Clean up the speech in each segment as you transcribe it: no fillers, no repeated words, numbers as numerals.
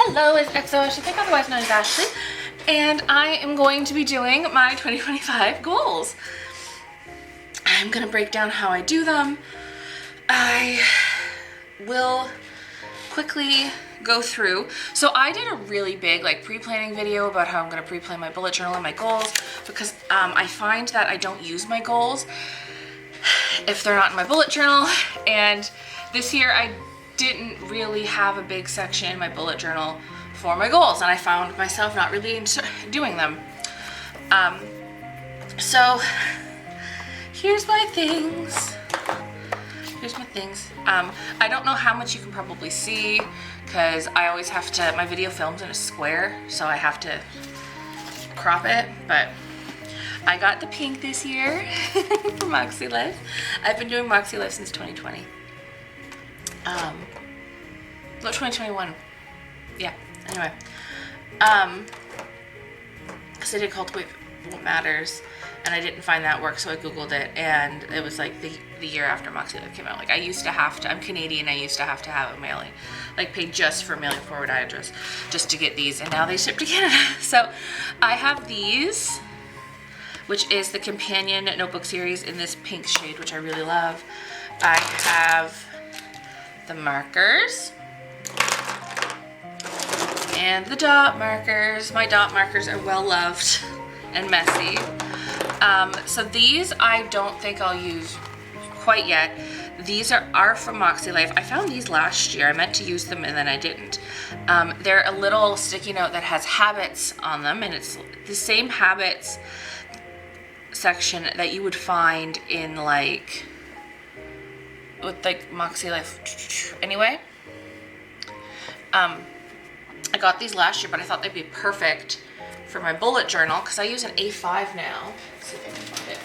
Hello, it's xoashleypink, otherwise known as Ashley, and I am going to be doing my 2025 goals. I'm going to break down how I do them. I will quickly go through. So I did a really big pre-planning video about how I'm going to pre-plan my bullet journal and my goals because I find that I don't use my goals if they're not in my bullet journal, and this year I didn't really have a big section in my bullet journal for my goals, and I found myself not really doing them. So here's my things. I don't know how much you can probably see because I always have to, my video films in a square, so I have to crop it, but I got the pink this year for MakseLife. I've been doing MakseLife since 2020. No, 2021. Yeah, anyway. Because I did Cultivate What Matters, and I didn't find that work, so I Googled it, and it was like the year after MakseLife came out. Like, I used to have to, I'm Canadian, I used to have a mailing, like pay just for mailing forward address, just to get these, and now they ship to Canada. So I have these, which is the companion notebook series in this pink shade, which I really love. I have the markers and the dot markers. My dot markers are well loved and messy. So these I don't think I'll use quite yet. These are from MakseLife. I found these last year. I meant to use them and then I didn't. They're a little sticky note that has habits on them, and it's the same habits section that you would find in with MakseLife anyway. I got these last year, but I thought they'd be perfect for my bullet journal because I use an A5 now. Let's see if I can find it.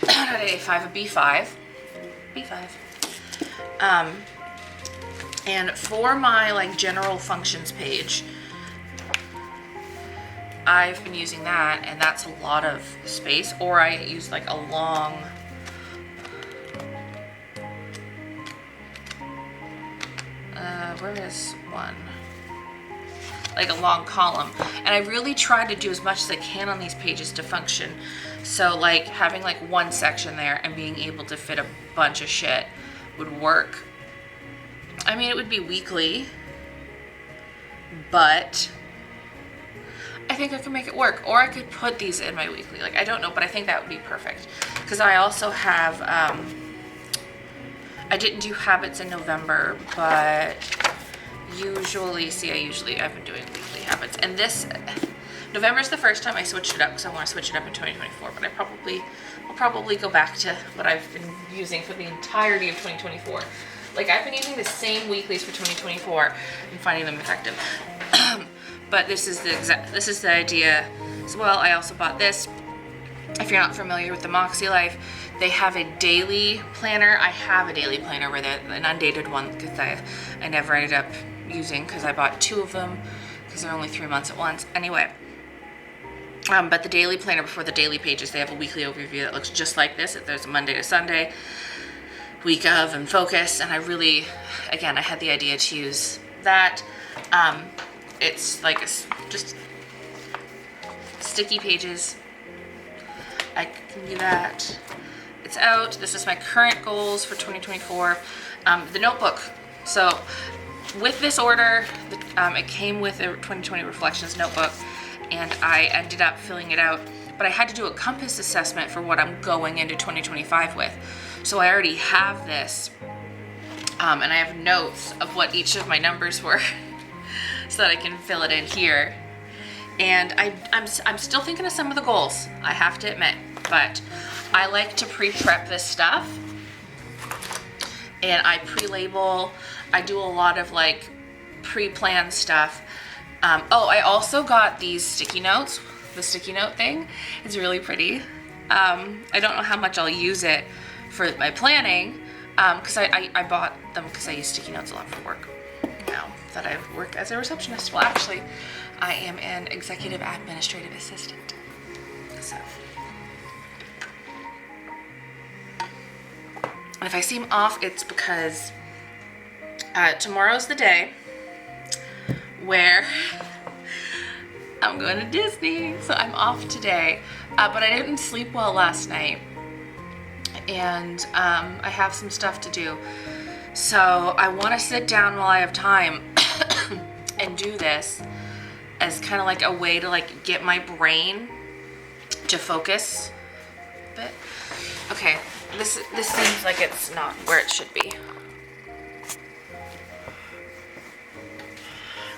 Not an A5, a B5. And for my general functions page, I've been using that, and that's a lot of space. Or I use a long, where is one? A long column. And I really try to do as much as I can on these pages to function. So having one section there and being able to fit a bunch of shit would work. I mean, it would be weekly, but I think I can make it work. Or I could put these in my weekly. I don't know, but I think that would be perfect. Because I also have, I didn't do habits in November, but I've been doing weekly habits. And this, November's the first time I switched it up because I want to switch it up in 2024, but I'll probably go back to what I've been using for the entirety of 2024. I've been using the same weeklies for 2024 and finding them effective. But this is the idea as well. I also bought this. If you're not familiar with the MakseLife, they have a daily planner. I have a daily planner where they're an undated one because I never ended up using because I bought two of them because they're only 3 months at once. Anyway, but the daily planner before the daily pages, they have a weekly overview that looks just like this. There's a Monday to Sunday, week of, and focus. And I really, again, I had the idea to use that. It's just sticky pages. I can do that. It's out. This is my current goals for 2024. The notebook. So with this order, it came with a 2020 Reflections notebook, and I ended up filling it out. But I had to do a compass assessment for what I'm going into 2025 with. So I already have this, and I have notes of what each of my numbers were so that I can fill it in here. And I'm still thinking of some of the goals, I have to admit, but I like to pre-prep this stuff, and I pre-label. I do a lot of pre-planned stuff. Oh, I also got these sticky notes, the sticky note thing. It's really pretty. I don't know how much I'll use it for my planning, because I bought them because I use sticky notes a lot for work now that I work as a receptionist. Well, actually, I am an executive administrative assistant. So, and if I seem off, it's because tomorrow's the day where I'm going to Disney. So I'm off today, but I didn't sleep well last night, and I have some stuff to do. So I want to sit down while I have time and do this as kind of like a way to like get my brain to focus a bit. Okay, this seems like it's not where it should be.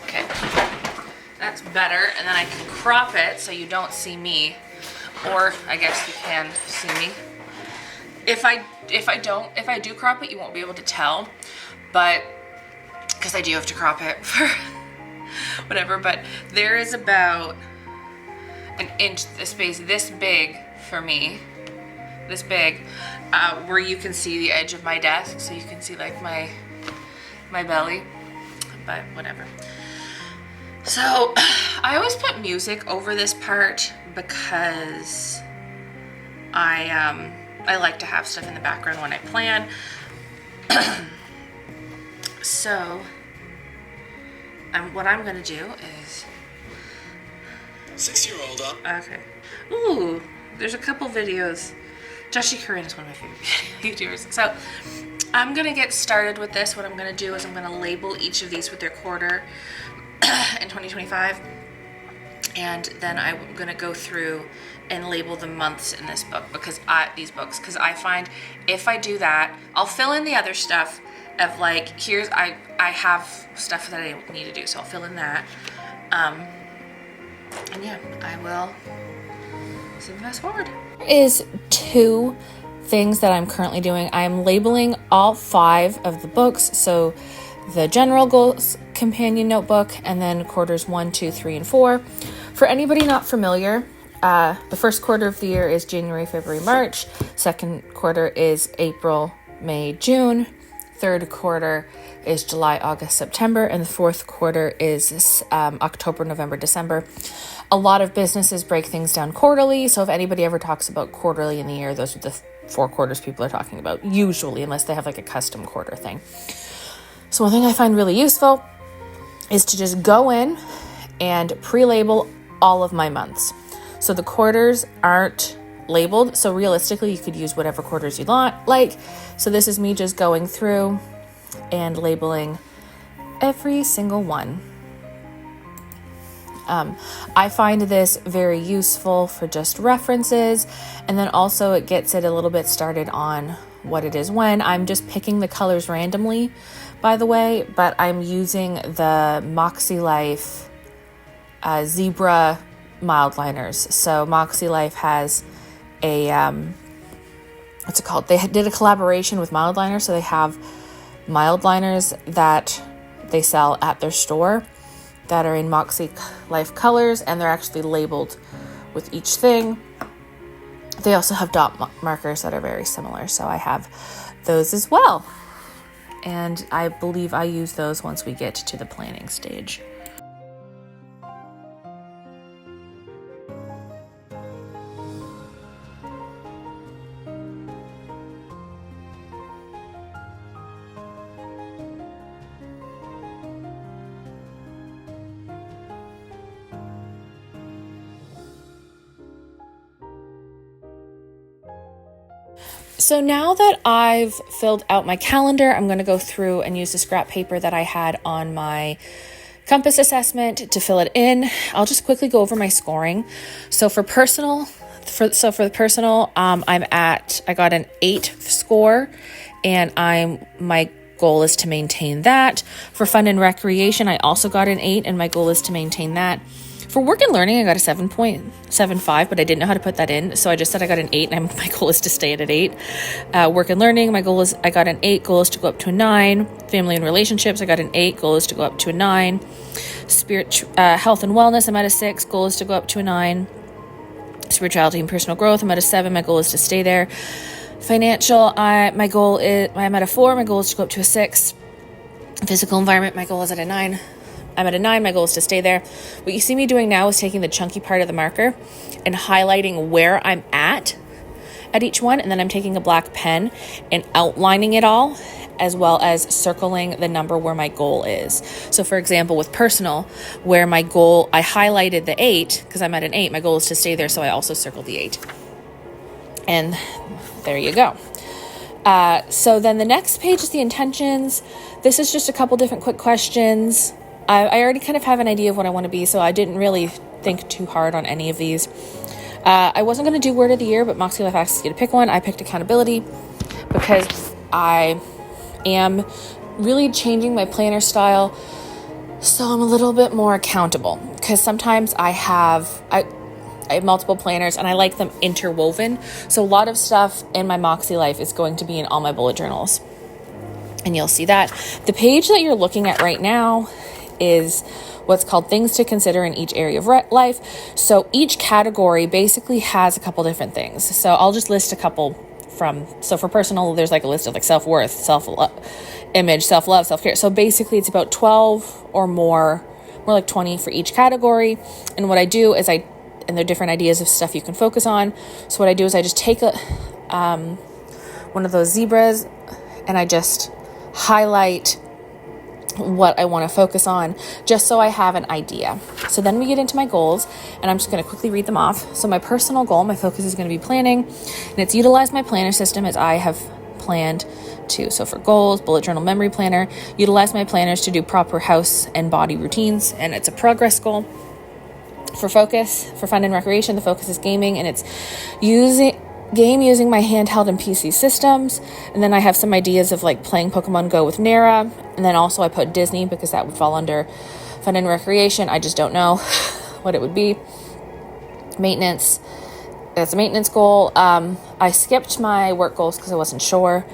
Okay, that's better, and then I can crop it so you don't see me, or I guess you can see me. If I do crop it, you won't be able to tell, but because I do have to crop it for whatever. But there is about an inch, the space this big for me, this big, where you can see the edge of my desk, so you can see like my belly, but whatever. So I always put music over this part because I like to have stuff in the background when I plan. So what I'm gonna do is 6-year-old up. Okay. Ooh, there's a couple videos. Joshie Corinne is one of my favorite YouTubers. So I'm gonna get started with this. What I'm gonna do is I'm gonna label each of these with their quarter in 2025, and then I'm gonna go through and label the months in this book because I find if I do that, I'll fill in the other stuff of like, here's I have stuff that I need to do, so I'll fill in that. And yeah, I will fast forward. Is 2 things that I'm currently doing. I'm labeling all 5 of the books, so the General Goals Companion Notebook, and then quarters 1, 2, 3, and 4. For anybody not familiar, the first quarter of the year is January, February, March. Second quarter is April, May, June. Third quarter is July, August, September. And the fourth quarter is October, November, December. A lot of businesses break things down quarterly. So if anybody ever talks about quarterly in the year, those are the 4 quarters people are talking about, usually, unless they have like a custom quarter thing. So one thing I find really useful is to just go in and pre-label all of my months. So the quarters aren't labeled, so realistically you could use whatever quarters you like. So this is me just going through and labeling every single one. I find this very useful for just references, and then also it gets it a little bit started on what it is when. I'm just picking the colors randomly, by the way, but I'm using the MakseLife zebra mild liners. So MakseLife has a what's it called? They did a collaboration with mild liners, so they have mild liners that they sell at their store that are in MakseLife colors, and they're actually labeled with each thing. They also have dot markers that are very similar, so I have those as well. And I believe I use those once we get to the planning stage. So now that I've filled out my calendar, I'm going to go through and use the scrap paper that I had on my compass assessment to fill it in. I'll just quickly go over my scoring. So for the personal, I got an 8 score, and my goal is to maintain that. For fun and recreation, I also got an 8, and my goal is to maintain that. For work and learning, I got a 7.75, but I didn't know how to put that in, so I just said I got an 8, and my goal is to stay at an 8. Work and learning, my goal is I got an 8, goal is to go up to a 9. Family and relationships, I got an 8, goal is to go up to a 9. Health and wellness, I'm at a 6, goal is to go up to a 9. Spirituality and personal growth, I'm at a 7, my goal is to stay there. Financial, I'm at a 4, my goal is to go up to a 6. Physical environment, my goal is at a 9. I'm at a 9, my goal is to stay there. What you see me doing now is taking the chunky part of the marker and highlighting where I'm at each one, and then I'm taking a black pen and outlining it all as well as circling the number where my goal is. So for example, with personal, where my goal, I highlighted the 8 because I'm at an 8. My goal is to stay there, so I also circled the 8. And there you go. So then the next page is the intentions. This is just a couple different quick questions. I already kind of have an idea of what I want to be, so I didn't really think too hard on any of these. I wasn't going to do word of the year, but MakseLife asked you to pick one. I picked accountability because I am really changing my planner style, so I'm a little bit more accountable, because sometimes I have multiple planners and I like them interwoven. So a lot of stuff in my MakseLife is going to be in all my bullet journals, and you'll see that. The page that you're looking at right now is what's called things to consider in each area of life. So each category basically has a couple different things. So I'll just list a couple so for personal, there's like a list of like self-worth, self-image, self-love, self-care. So basically it's about 12 or more like 20 for each category. And what I do is and there are different ideas of stuff you can focus on. So what I do is I just take one of those zebras and I just highlight what I want to focus on, just so I have an idea. So then we get into my goals, and I'm just going to quickly read them off. So my personal goal, my focus is going to be planning, and it's utilize my planner system as I have planned to. So for goals, bullet journal, memory planner, utilize my planners to do proper house and body routines, and it's a progress goal. For focus, for fun and recreation, the focus is gaming, and it's using my handheld and PC systems. And then I have some ideas of like playing Pokemon Go with Nara. And then also I put Disney because that would fall under fun and recreation. I just don't know what it would be. Maintenance. That's a maintenance goal. I skipped my work goals because I wasn't sure.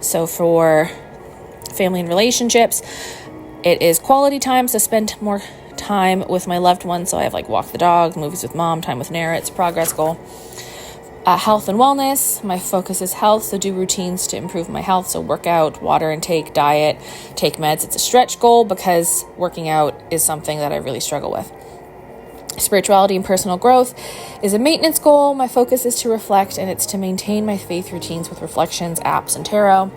So for family and relationships, it is quality time. So spend more time with my loved ones. So I have like walk the dog, movies with mom, time with Nara. It's a progress goal. Health and wellness. My focus is health. So do routines to improve my health. So workout, water intake, diet, take meds. It's a stretch goal because working out is something that I really struggle with. Spirituality and personal growth is a maintenance goal. My focus is to reflect, and it's to maintain my faith routines with reflections, apps, and tarot.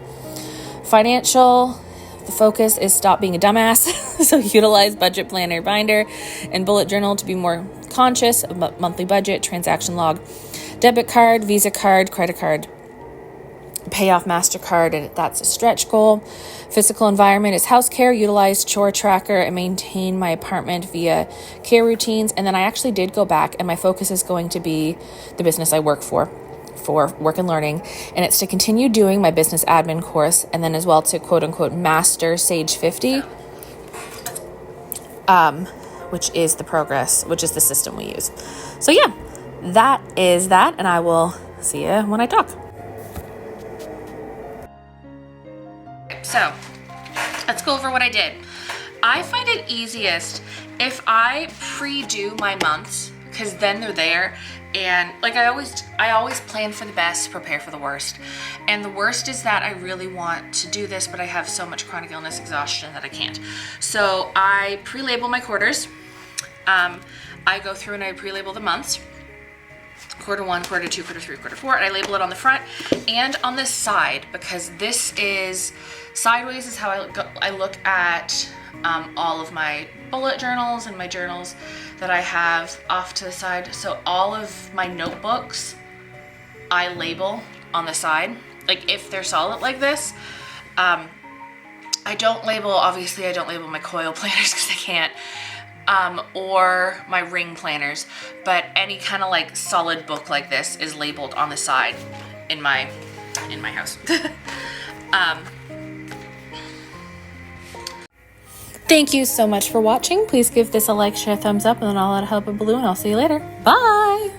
Financial. The focus is stop being a dumbass. So utilize budget planner, binder, and bullet journal to be more conscious of monthly budget, transaction log, debit card, Visa card, credit card, pay off MasterCard, and that's a stretch goal. Physical environment is house care, utilize chore tracker, and maintain my apartment via care routines. And then I actually did go back, and my focus is going to be the business I work for work and learning, and it's to continue doing my business admin course, and then as well to quote unquote master Sage 50, which is the system we use. So yeah, that is that, and I will see you when I talk. So let's go over what I did. I find it easiest if I pre-do my months, because then they're there. And like I always plan for the best, prepare for the worst. And the worst is that I really want to do this, but I have so much chronic illness exhaustion that I can't. So I pre-label my quarters. I go through and I pre-label the months. Quarter 1, quarter 2, quarter 3, quarter 4, and I label it on the front and on the side, because this is sideways is how I look at all of my bullet journals and my journals that I have off to the side. So all of my notebooks I label on the side, like if they're solid like this. I don't label my coil planners because I can't, or my ring planners, but any kind of like solid book like this is labeled on the side in my house. Thank you so much for watching. Please give this a like, share, thumbs up, and then I'll help a balloon. I'll see you later. Bye!